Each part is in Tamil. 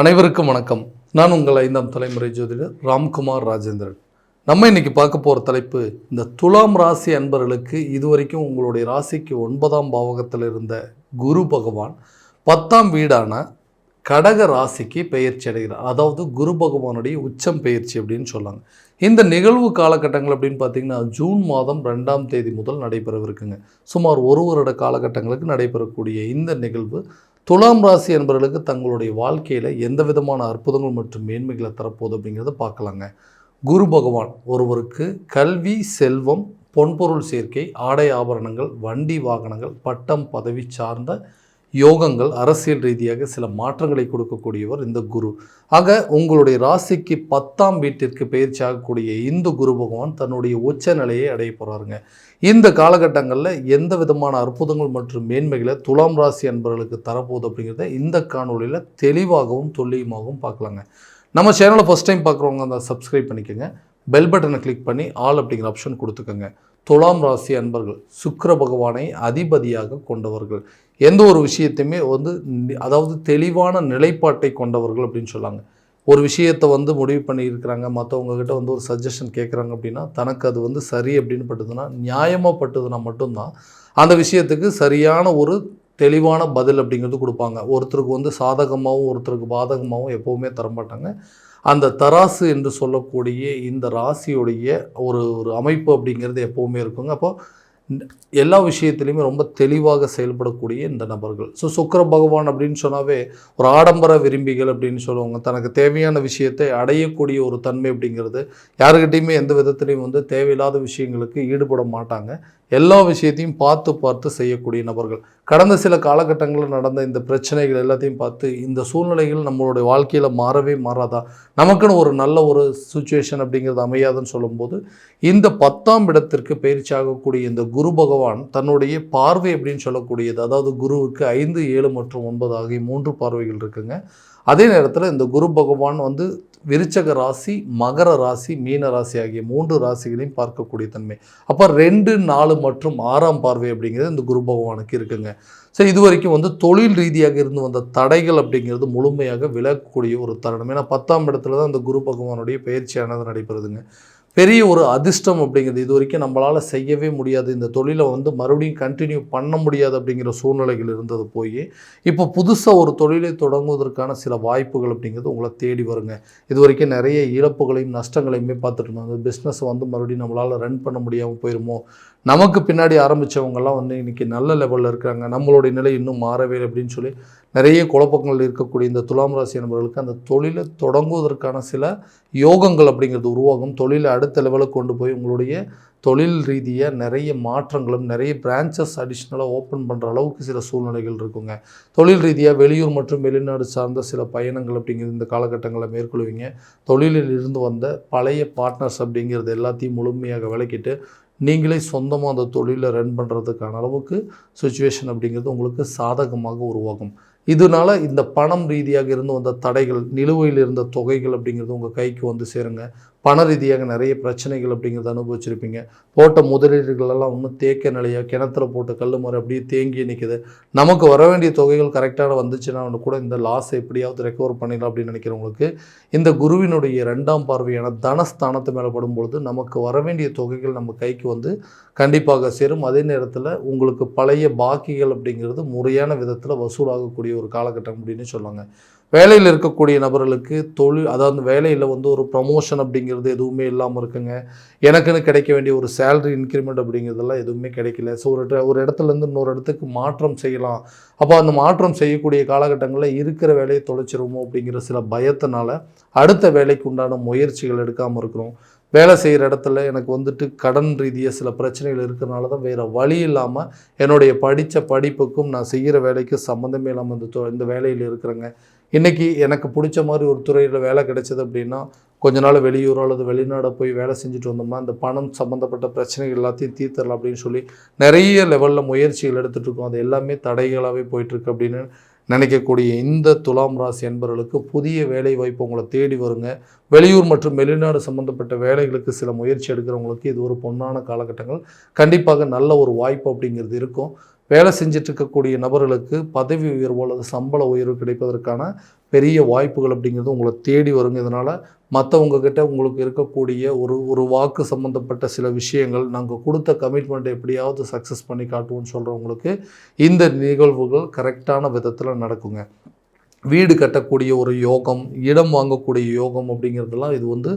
அனைவருக்கும் வணக்கம். நான் உங்கள் 5ஆம் தலைமுறை ஜோதிடர் ராம்குமார் ராஜேந்திரன். நம்ம இன்னைக்கு பார்க்க போகிற தலைப்பு, இந்த துலாம் ராசி அன்பர்களுக்கு இதுவரைக்கும் உங்களுடைய ராசிக்கு 9ஆம் பாவகத்தில் இருந்த குரு பகவான் 10ஆம் வீடான கடக ராசிக்கு பெயர்ச்சி அடைகிறார். அதாவது குரு பகவானுடைய உச்சம் பெயர்ச்சி அப்படின்னு சொல்லாங்க. இந்த நிகழ்வு காலகட்டங்கள் அப்படின்னு பார்த்தீங்கன்னா ஜூன் மாதம் 2ஆம் தேதி முதல் நடைபெறவிருக்குங்க. சுமார் ஒரு வருட காலகட்டங்களுக்கு நடைபெறக்கூடிய இந்த நிகழ்வு துலாம் ராசி என்பவர்களுக்கு தங்களுடைய வாழ்க்கையில் எந்த விதமான அற்புதங்கள் மற்றும் மேன்மைகளை தரப்போகுது அப்படிங்கிறத பார்க்கலாங்க. குரு பகவான் ஒருவருக்கு கல்வி, செல்வம், பொன்பொருள் சேர்க்கை, ஆடை ஆபரணங்கள், வண்டி வாகனங்கள், பட்டம் பதவி சார்ந்த யோகங்கள், அரசியல் ரீதியாக சில மாற்றங்களை கொடுக்கக்கூடியவர் இந்த குரு. ஆக உங்களுடைய ராசிக்கு 10ஆம் வீட்டிற்கு பயிற்சி ஆகக்கூடிய இந்த குரு பகவான் தன்னுடைய உச்ச நிலையை அடைய போகிறாருங்க. இந்த காலகட்டங்களில் எந்த விதமான அற்புதங்கள் மற்றும் மேன்மைகளை துலாம் ராசி அன்பர்களுக்கு தரப்போகுது அப்படிங்கிறத இந்த காணொலியில் தெளிவாகவும் துல்லியமாகவும் பார்க்கலாங்க. நம்ம சேனலை ஃபஸ்ட் டைம் பார்க்குறவங்க அந்த சப்ஸ்கிரைப் பண்ணிக்கோங்க. பெல் பட்டனை கிளிக் பண்ணி ஆல் அப்படிங்கிற ஆப்ஷன் கொடுத்துக்கோங்க. துலாம் ராசி அன்பர்கள் சுக்கிர பகவானை அதிபதியாக கொண்டவர்கள், எந்த ஒரு விஷயத்தையுமே அதாவது தெளிவான நிலைப்பாட்டை கொண்டவர்கள் அப்படின்னு சொல்லாங்க. ஒரு விஷயத்தை முடிவு பண்ணியிருக்கிறாங்க, மற்றவங்ககிட்ட ஒரு சஜஷன் கேட்குறாங்க அப்படின்னா தனக்கு அது சரி அப்படின்னு பட்டுதுன்னா, நியாயமாக பட்டுதுன்னா மட்டும்தான் அந்த விஷயத்துக்கு சரியான ஒரு தெளிவான பதில் அப்படிங்கிறது கொடுப்பாங்க. ஒருத்தருக்கு சாதகமாகவும் ஒருத்தருக்கு பாதகமாகவும் எப்போவுமே தரமாட்டாங்க. அந்த தராசு என்று சொல்லக்கூடிய இந்த ராசியுடைய ஒரு அமைப்பு அப்படிங்கிறது எப்போவுமே இருக்குங்க. அப்போது எல்லா விஷயத்துலையுமே ரொம்ப தெளிவாக செயல்படக்கூடிய இந்த நபர்கள். சுக்கிர பகவான் அப்படின்னு சொன்னாவே ஒரு ஆடம்பர விரும்பிகள் அப்படின்னு சொல்லுவாங்க. தனக்கு தேவையான விஷயத்தை அடையக்கூடிய ஒரு தன்மை அப்படிங்கிறது, யாருக்கிட்டையுமே எந்த விதத்துலையும் தேவையில்லாத விஷயங்களுக்கு ஈடுபட மாட்டாங்க. எல்லா விஷயத்தையும் பார்த்து செய்யக்கூடிய நபர்கள். கடந்த சில காலகட்டங்களில் நடந்த இந்த பிரச்சனைகள் எல்லாத்தையும் பார்த்து இந்த சூழ்நிலைகள் நம்மளுடைய வாழ்க்கையில் மாறவே மாறாதா, நமக்குன்னு ஒரு நல்ல ஒரு சுச்சுவேஷன் அப்படிங்கிறது அமையாதுன்னு சொல்லும்போது, இந்த 10ஆம் இடத்திற்கு பயிற்சி ஆகக்கூடிய இந்த குரு பகவான் தன்னுடைய பார்வை அப்படின்னு சொல்லக்கூடியது, அதாவது குருவுக்கு 5, 7 மற்றும் 9 ஆகிய 3 பார்வைகள் இருக்குங்க. அதே நேரத்தில் இந்த குரு பகவான் விருச்சக ராசி, மகர ராசி, மீன ராசி ஆகிய 3 ராசிகளையும் பார்க்கக்கூடிய தன்மை. அப்போ 2, 4 மற்றும் 6ஆம் பார்வை அப்படிங்கிறது இந்த குரு பகவானுக்கு இருக்குங்க. சரி, இது வரைக்கும் தொழில் ரீதியாக இருந்து வந்த தடைகள் அப்படிங்கிறது முழுமையாக விலகக்கூடிய ஒரு தருணம். ஏன்னா 10ஆம் இடத்துல தான் இந்த குரு பகவானுடைய பயிற்சியானது நடைபெறுதுங்க. பெரிய ஒரு அதிர்ஷ்டம் அப்படிங்கிறது, இது வரைக்கும் நம்மளால் செய்யவே முடியாது, இந்த தொழிலை மறுபடியும் கண்டினியூ பண்ண முடியாது அப்படிங்கிற சூழ்நிலைகள் இருந்தது போய் இப்போ புதுசாக ஒரு தொழிலை தொடங்குவதற்கான சில வாய்ப்புகள் அப்படிங்கிறது உங்களை தேடி வருங்க. இது வரைக்கும் நிறைய இழப்புகளையும் நஷ்டங்களையுமே பார்த்துட்டு இருந்தோம். அந்த பிஸ்னஸ் மறுபடியும் நம்மளால் ரன் பண்ண முடியாமல் போயிருமோ, நமக்கு பின்னாடி ஆரம்பித்தவங்கெல்லாம் இன்றைக்கி நல்ல லெவலில் இருக்கிறாங்க, நம்மளுடைய நிலை இன்னும் மாறவே அப்படின்னு சொல்லி நிறைய குழப்பங்கள் இருக்கக்கூடிய இந்த துலாம் ராசி நபர்களுக்கு அந்த தொழிலை தொடங்குவதற்கான சில யோகங்கள் அப்படிங்கிறது உருவாகும். தொழிலை அடுத்த லெவலுக்கு கொண்டு போய் உங்களுடைய தொழில் ரீதியாக நிறைய மாற்றங்களும், நிறைய பிரான்ச்சஸ் அடிஷ்னலாக ஓப்பன் பண்ணுற அளவுக்கு சில சூழ்நிலைகள் இருக்குங்க. தொழில் ரீதியாக வெளியூர் மற்றும் வெளிநாடு சார்ந்த சில பயணங்கள் அப்படிங்கிறது இந்த காலகட்டங்களில் மேற்கொள்வீங்க. தொழிலில் இருந்து வந்த பழைய பார்ட்னர்ஸ் அப்படிங்கிறது எல்லாத்தையும் முழுமையாக விலக்கிட்டு நீங்களே சொந்தமாக அந்த தொழிலை ரன் பண்ணுறதுக்கான அளவுக்கு சுச்சுவேஷன் அப்படிங்கிறது உங்களுக்கு சாதகமாக உருவாகும். இதனால் இந்த பணம் ரீதியாக இருந்து வந்த தடைகள், நிலுவையில் இருந்த தொகைகள் அப்படிங்கிறது உங்கள் கைக்கு சேருங்க. பண ரீதியாக நிறைய பிரச்சனைகள் அப்படிங்கிறத அனுபவிச்சிருப்பீங்க. போட்ட முதலீடுகளெல்லாம் இன்னும் தேக்க நிலையாக கிணத்துல போட்ட கல் மாதிரி அப்படியே தேங்கி நிற்கிது. நமக்கு வர வேண்டிய தொகைகள் கரெக்டாக வந்துச்சுன்னா கூட இந்த லாஸை எப்படியாவது ரெக்கவர் பண்ணிடலாம் அப்படின்னு நினைக்கிறவங்களுக்கு இந்த குருவினுடைய 2ஆம் பார்வையான தனஸ்தானத்து மேலே படும்பொழுது நமக்கு வர வேண்டிய தொகைகள் நம்ம கைக்கு கண்டிப்பாக சேரும். அதே நேரத்தில் உங்களுக்கு பழைய பாக்கிகள் அப்படிங்கிறது முறையான விதத்தில் வசூலாகக்கூடிய ஒரு காலகட்டம் அப்படின்னு சொல்லுவாங்க. வேலையில் இருக்கக்கூடிய நபர்களுக்கு தொழில், அதாவது வேலையில் ஒரு ப்ரமோஷன் அப்படிங்கிறது எதுவுமே இல்லாமல் இருக்குங்க. எனக்குன்னு கிடைக்க வேண்டிய ஒரு சேலரி இன்க்ரிமெண்ட் அப்படிங்கிறதெல்லாம் எதுவுமே கிடைக்கல. ஸோ ஒரு இடத்துலேருந்து இன்னொரு இடத்துக்கு மாற்றம் செய்யலாம். அப்போ அந்த மாற்றம் செய்யக்கூடிய காலகட்டங்களில் இருக்கிற வேலையை தொலைச்சிருமோ அப்படிங்கிற சில பயத்தினால அடுத்த வேலைக்கு உண்டான முயற்சிகள் எடுக்காமல் இருக்கிறோம். வேலை செய்கிற இடத்துல எனக்கு கடன் ரீதியாக சில பிரச்சனைகள் இருக்கிறனால தான் வேறு வழி இல்லாமல் என்னுடைய படித்த படிப்புக்கும் நான் செய்கிற வேலைக்கு சம்மந்தமே இல்லாமல் இந்த வேலையில் இருக்கிறேங்க. இன்றைக்கி எனக்கு பிடிச்ச மாதிரி ஒரு துறையில் வேலை கிடைச்சது அப்படின்னா கொஞ்ச நாள் வெளியூரோ அல்லது வெளிநாடோ போய் வேலை செஞ்சுட்டு வந்தோம்னா அந்த பணம் சம்மந்தப்பட்ட பிரச்சனைகள் எல்லாத்தையும் தீர்த்தரலாம் அப்படின்னு சொல்லி நிறைய லெவலில் முயற்சிகள் எடுத்துகிட்டு இருக்கோம். அது எல்லாமே தடைகளாகவே போயிட்டுருக்கு அப்படின்னு நினைக்கக்கூடிய இந்த துலாம் ராசி என்பவர்களுக்கு புதிய வேலை வாய்ப்பு உங்களை தேடி வருங்க. வெளியூர் மற்றும் வெளிநாடு சம்மந்தப்பட்ட வேலைகளுக்கு சில முயற்சி எடுக்கிறவங்களுக்கு இது ஒரு பொன்னான காலகட்டங்கள். கண்டிப்பாக நல்ல ஒரு வாய்ப்பு அப்படிங்கிறது இருக்கும். வேலை செஞ்சிட்ருக்கக்கூடிய நபர்களுக்கு பதவி உயர்வோ அல்லது சம்பள உயர்வு கிடைப்பதற்கான பெரிய வாய்ப்புகள் அப்படிங்கிறது உங்களை தேடி வருங்க. இதனால் மற்றவங்கக்கிட்ட உங்களுக்கு இருக்கக்கூடிய ஒரு வாக்கு சம்மந்தப்பட்ட சில விஷயங்கள், நாங்கள் கொடுத்த கமிட்மெண்ட்டை எப்படியாவது சக்ஸஸ் பண்ணி காட்டுவோம்னு சொல்கிறவங்களுக்கு இந்த நிகழ்வுகள் கரெக்டான விதத்தில் நடக்குங்க. வீடு கட்டக்கூடிய ஒரு யோகம், இடம் வாங்கக்கூடிய யோகம் அப்படிங்கிறதுலாம் இது வந்து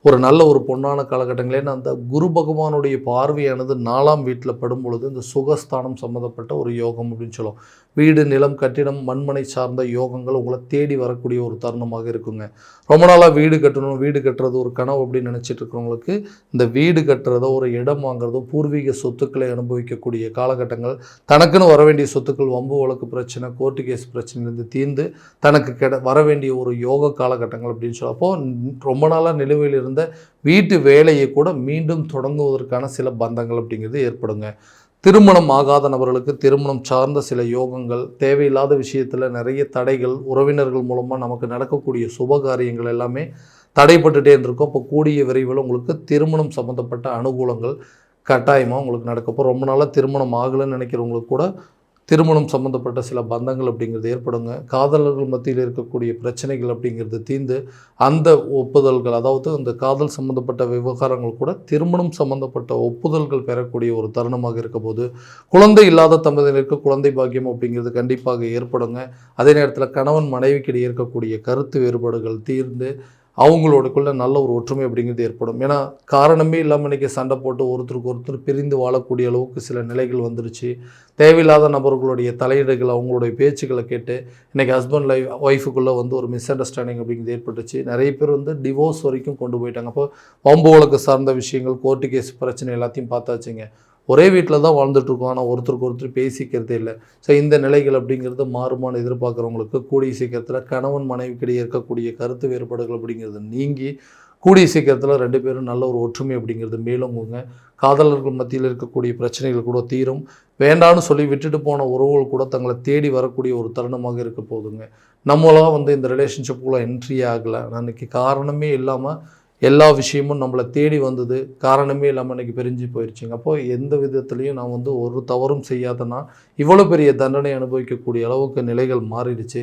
ஒரு நல்ல ஒரு பொன்னான காலகட்டங்கள். ஏன்னா அந்த குரு பகவானுடைய பார்வையானது 4ஆம் வீட்டில் படும் பொழுது இந்த சுகஸ்தானம் சம்மந்தப்பட்ட ஒரு யோகம் அப்படின்னு சொல்லுவோம். வீடு, நிலம், கட்டிடம், மண்மனை சார்ந்த யோகங்கள் உங்களை தேடி வரக்கூடிய ஒரு தருணமாக இருக்குங்க. ரொம்ப நாளாக வீடு கட்டணும், வீடு கட்டுறது ஒரு கனவு அப்படின்னு நினச்சிட்டு இருக்கிறவங்களுக்கு இந்த வீடு கட்டுறதோ, ஒரு இடம் வாங்குறதோ, பூர்வீக சொத்துக்களை அனுபவிக்கக்கூடிய காலகட்டங்கள், தனக்குன்னு வர வேண்டிய சொத்துக்கள், வம்பு வழக்கு பிரச்சனை, கோர்ட்டு கேஸ் பிரச்சனையிலேருந்து தீர்ந்து தனக்கு வர வேண்டிய ஒரு யோக காலகட்டங்கள் அப்படின்னு சொல்லி, அப்போது ரொம்ப நாளாக நிலுவையில் இருந்த வீட்டு வேலையை கூட மீண்டும் தொடங்குவதற்கான சில பந்தங்கள் அப்படிங்கிறது ஏற்படுங்க. திருமணம் ஆகாத நபர்களுக்கு திருமணம் சார்ந்த சில யோகங்கள், தேவையில்லாத விஷயத்தில் நிறைய தடைகள், உறவினர்கள் மூலமாக நமக்கு நடக்கக்கூடிய சுபகாரியங்கள் எல்லாமே தடைப்பட்டுகிட்டே இருந்திருக்கும். அப்போ கூடிய விரைவில் உங்களுக்கு திருமணம் சம்மந்தப்பட்ட அனுகூலங்கள் கட்டாயமாக உங்களுக்கு நடக்கப்போ, ரொம்ப நாளாக திருமணம் ஆகலைன்னு நினைக்கிறவங்களுக்கு கூட திருமணம் சம்மந்தப்பட்ட சில பந்தங்கள் அப்படிங்கிறது ஏற்படுங்க. காதலர்கள் மத்தியில் இருக்கக்கூடிய பிரச்சனைகள் அப்படிங்கிறது தீர்ந்து அந்த ஒப்புதல்கள், அதாவது அந்த காதல் சம்மந்தப்பட்ட விவகாரங்கள் கூட திருமணம் சம்மந்தப்பட்ட ஒப்புதல்கள் பெறக்கூடிய ஒரு தருணமாக இருக்க போது, குழந்தை இல்லாத தம்பதியினருக்கு குழந்தை பாக்கியம் அப்படிங்கிறது கண்டிப்பாக ஏற்படுங்க. அதே நேரத்தில் கணவன் மனைவிக்கிடையே இருக்கக்கூடிய கருத்து வேறுபாடுகள் தீர்ந்து அவங்களோடக்குள்ள நல்ல ஒரு ஒற்றுமை அப்படிங்கிறது ஏற்படும். ஏன்னா காரணமே இல்லாமல் இன்றைக்கி சண்டை போட்டு ஒருத்தருக்கு ஒருத்தர் பிரிந்து வாழக்கூடிய அளவுக்கு சில நிலைகள் வந்துருச்சு. தேவையில்லாத நபர்களுடைய தலையீடுகள், அவங்களுடைய பேச்சுக்களை கேட்டு இன்றைக்கி ஹஸ்பண்ட் ஒய்ஃபுக்குள்ளே வந்து ஒரு மிஸ் அண்டர்ஸ்டாண்டிங் அப்படிங்கிறது ஏற்பட்டுச்சு. நிறைய பேர் வந்து டிவோர்ஸ் வரைக்கும் கொண்டு போயிட்டாங்க. அப்போ வம்பு வழக்கு சார்ந்த விஷயங்கள், கோர்ட்டு கேஸ் பிரச்சனை எல்லாத்தையும் பார்த்தாச்சுங்க. ஒரே வீட்டில் தான் வாழ்ந்துட்டுருக்கோம், ஆனால் ஒருத்தருக்கு ஒருத்தர் பேசிக்கிறதே இல்லை. ஸோ இந்த நிலைகள் அப்படிங்கிறது மாறுமான்னு எதிர்பார்க்குறவங்களுக்கு கூடிய சீக்கிரத்தில் கணவன் மனைவிக்கிடையே இருக்கக்கூடிய கருத்து வேறுபாடுகள் அப்படிங்கிறது நீங்கி கூடிய சீக்கிரத்தில் 2 பேரும் நல்ல ஒரு ஒற்றுமை அப்படிங்கிறது மேலோங்குங்க. காதலர்கள் மத்தியில் இருக்கக்கூடிய பிரச்சனைகள் கூட தீரும். வேண்டான்னு சொல்லி விட்டுட்டு போன உறவுகள் கூட தங்களை தேடி வரக்கூடிய ஒரு தருணமாக இருக்க போதுங்க. நம்மளாம் வந்து இந்த ரிலேஷன்ஷிப்புக்குள்ளே என்ட்ரி ஆகலை, அன்றைக்கி காரணமே இல்லாமல் எல்லா விஷயமும் நம்மளை தேடி வந்தது, காரணமே இல்லாமல் இன்றைக்கி பிரிஞ்சு போயிடுச்சுங்க. அப்போது எந்த விதத்துலேயும் நான் வந்து ஒரு தவறும் செய்யாதனா இவ்வளோ பெரிய தண்டனை அனுபவிக்கக்கூடிய அளவுக்கு நிலைகள் மாறிடுச்சு.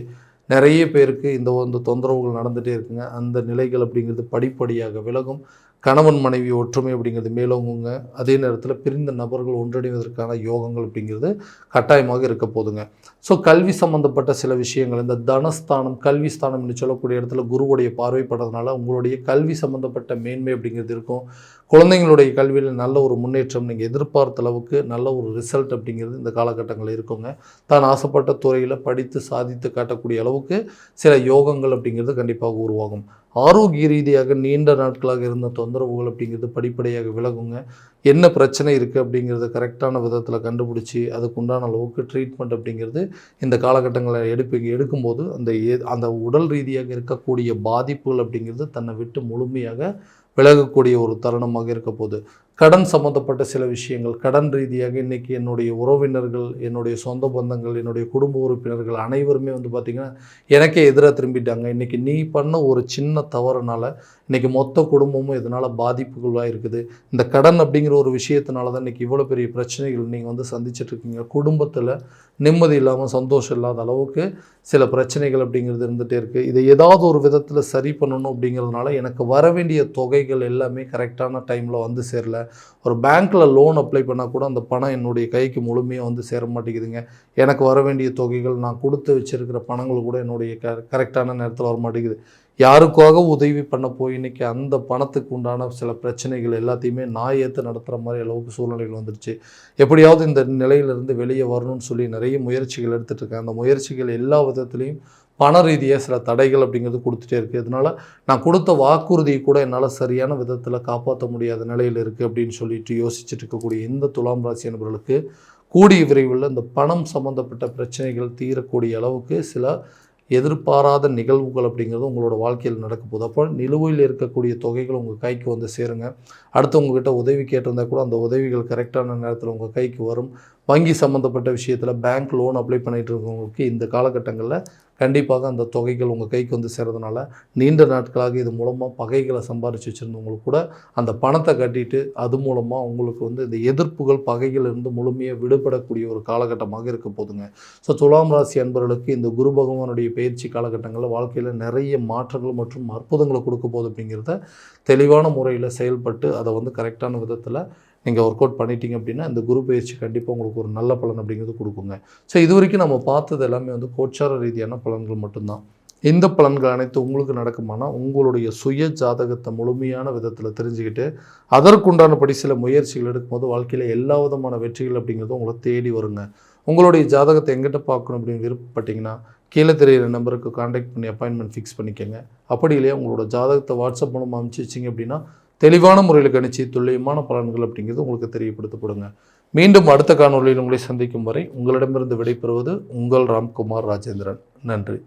நிறைய பேருக்கு இந்த தொந்தரவுகள் நடந்துகிட்டே இருக்குங்க. அந்த நிலைகள் அப்படிங்கிறது படிப்படியாக விலகும். கணவன் மனைவி ஒற்றுமை அப்படிங்கிறது மேலோங்குங்க. அதே நேரத்தில் பிரிந்த நபர்கள் ஒன்றிணைவதற்கான யோகங்கள் அப்படிங்கிறது கட்டாயமாக இருக்க போதுங்க. ஸோ கல்வி சம்மந்தப்பட்ட சில விஷயங்கள், இந்த தனஸ்தானம், கல்வி ஸ்தானம் என்று சொல்லக்கூடிய இடத்துல குருவுடைய பார்வைப்படுறதுனால உங்களுடைய கல்வி சம்மந்தப்பட்ட மேன்மை அப்படிங்கிறது இருக்கும். குழந்தைங்களுடைய கல்வியில் நல்ல ஒரு முன்னேற்றம், நீங்கள் எதிர்பார்த்த அளவுக்கு நல்ல ஒரு ரிசல்ட் அப்படிங்கிறது இந்த காலகட்டங்களில் இருக்குங்க. தான் ஆசைப்பட்ட துறையில் படித்து சாதித்து காட்டக்கூடிய அளவுக்கு சில யோகங்கள் அப்படிங்கிறது கண்டிப்பாக உருவாகும். ஆரோக்கிய ரீதியாக நீண்ட நாட்களாக இருந்த தொந்தரவுகள் அப்படிங்கிறது படிப்படியாக விலகுங்க. என்ன பிரச்சனை இருக்குது அப்படிங்கிறத கரெக்டான விதத்தில் கண்டுபிடிச்சி அதுக்குண்டான அளவுக்கு ட்ரீட்மெண்ட் அப்படிங்கிறது இந்த காலகட்டங்களில் எடுக்கும்போது அந்த உடல் ரீதியாக இருக்கக்கூடிய பாதிப்புகள் அப்படிங்கிறது தன்னை விட்டு முழுமையாக விலகக்கூடிய ஒரு தருணமாக இருக்க போது. கடன் சம்மந்தப்பட்ட சில விஷயங்கள், கடன் ரீதியாக இன்றைக்கி என்னுடைய உறவினர்கள், என்னுடைய சொந்த பந்தங்கள், என்னுடைய குடும்ப உறுப்பினர்கள் அனைவருமே வந்து பார்த்திங்கன்னா எனக்கே எதிராக திரும்பிட்டாங்க. இன்றைக்கி நீ பண்ண ஒரு சின்ன தவறுனால இன்றைக்கி மொத்த குடும்பமும் இதனால் பாதிப்புகளாக இருக்குது. இந்த கடன் அப்படிங்கிற ஒரு விஷயத்தினால தான் இன்றைக்கி இவ்வளோ பெரிய பிரச்சனைகள் நீங்கள் வந்து சந்திச்சிட்ருக்கீங்க. குடும்பத்தில் நிம்மதி இல்லாமல், சந்தோஷம் இல்லாத அளவுக்கு சில பிரச்சனைகள் அப்படிங்கிறது இருந்துகிட்டே இருக்குது. இதை ஏதாவது ஒரு விதத்தில் சரி பண்ணணும் அப்படிங்கிறதுனால எனக்கு வர வேண்டிய தொகைகள் எல்லாமே கரெக்டான டைமில் வந்து சேரல. ஒரு பேங்க்கில் லோன் அப்ளை பண்ணால் கூட அந்த பணம் என்னுடைய கைக்கு முழுமையாக வந்து சேர மாட்டேங்குதுங்க. எனக்கு வர வேண்டிய தொகைகள், நான் கொடுத்து வச்சுருக்கிற பணங்கள் கூட என்னுடைய கரெக்டான நேரத்தில் வர மாட்டேங்குது. யாருக்காக உதவி பண்ண போய் இன்றைக்கி அந்த பணத்துக்கு உண்டான சில பிரச்சனைகள் எல்லாத்தையுமே நான் ஏற்று நடத்துகிற மாதிரி அளவுக்கு சூழ்நிலைகள் வந்துடுச்சு. எப்படியாவது இந்த நிலையிலிருந்து வெளியே வரணும்னு சொல்லி நிறைய முயற்சிகள் எடுத்துகிட்டு இருக்கேன். அந்த முயற்சிகள் எல்லா விதத்துலேயும் பண ரீதியாக சில தடைகள் அப்படிங்கிறது கொடுத்துட்டே இருக்குது. இதனால் நான் கொடுத்த வாக்குறுதியை கூட என்னால் சரியான விதத்தில் காப்பாற்ற முடியாத நிலையில் இருக்குது அப்படின்னு சொல்லிட்டு யோசிச்சுட்டு இருக்கக்கூடிய இந்த துலாம் ராசி நபர்களுக்கு கூடிய விரைவில் இந்த பணம் சம்மந்தப்பட்ட பிரச்சனைகள் தீரக்கூடிய அளவுக்கு சில எதிர்பாராத நிகழ்வுகள் அப்படிங்கிறது உங்களோட வாழ்க்கையில் நடக்க போகுது. அப்போ நிலுவையில் இருக்கக்கூடிய தொகைகள் உங்கள் கைக்கு வந்து சேருங்க. அடுத்து உங்கள்கிட்ட உதவி கேட்டிருந்தால் கூட அந்த உதவிகள் கரெக்டான நேரத்தில் உங்கள் கைக்கு வரும். வங்கி சம்மந்தப்பட்ட விஷயத்தில் பேங்க் லோன் அப்ளை பண்ணிகிட்டு இருக்கவங்களுக்கு இந்த காலகட்டங்களில் கண்டிப்பாக அந்த தொகைகள் உங்கள் கைக்கு வந்து சேர்றதுனால நீண்ட நாட்களாக இது மூலமாக பகைகளை சம்பாரித்து வச்சுருந்தவங்களுக்கு கூட அந்த பணத்தை கட்டிட்டு அது மூலமாக உங்களுக்கு வந்து இந்த எதிர்ப்புகள் பகைகள் இருந்து முழுமையாக விடுபடக்கூடிய ஒரு காலகட்டமாக இருக்க போதுங்க. ஸோ துலாம் ராசி அன்பர்களுக்கு இந்த குரு பகவானுடைய பயிற்சி காலகட்டங்களில் வாழ்க்கையில் நிறைய மாற்றங்கள் மற்றும் அற்புதங்களை கொடுக்க போகுது அப்படிங்கிறத தெளிவான முறையில் செயல்பட்டு அதை வந்து கரெக்டான விதத்தில் நீங்கள் ஒர்க் அவுட் பண்ணிட்டீங்க அப்படின்னா இந்த குரு பயிற்சி கண்டிப்பாக உங்களுக்கு ஒரு நல்ல பலன் அப்படிங்கிறது கொடுக்குங்க. ஸோ இது வரைக்கும் நம்ம பார்த்தது எல்லாமே வந்து கோச்சார ரீதியான பலன்கள் மட்டும்தான். இந்த பலன்கள் அனைத்து உங்களுக்கு நடக்குமானா உங்களுடைய சுய ஜாதகத்தை முழுமையான விதத்தில் தெரிஞ்சுக்கிட்டு அதற்குண்டானபடி சில முயற்சிகள் எடுக்கும்போது வாழ்க்கையில் எல்லா விதமான வெற்றிகள் அப்படிங்கிறது உங்களை தேடி வருங்க. உங்களுடைய ஜாதகத்தை எங்கிட்ட பார்க்கணும் அப்படின்னு விருப்பப்பட்டீங்கன்னா கீழே தெரியிற நம்பருக்கு கான்டாக்ட் பண்ணி அப்பாயின்மெண்ட் ஃபிக்ஸ் பண்ணிக்கோங்க. அப்படி இல்லையா உங்களோட ஜாதகத்தை வாட்ஸ்அப் மூலமாக அனுப்பிச்சி வச்சிங்க அப்படின்னா தெளிவான முறையில் கணிச்சு துல்லியமான பலன்கள் அப்படிங்கிறது உங்களுக்கு தெரியப்படுத்தப்படுங்க. மீண்டும் அடுத்த காணொலியில் உங்களை சந்திக்கும் வரை உங்களிடமிருந்து விடைபெறுவது உங்கள் ராம்குமார் ராஜேந்திரன். நன்றி.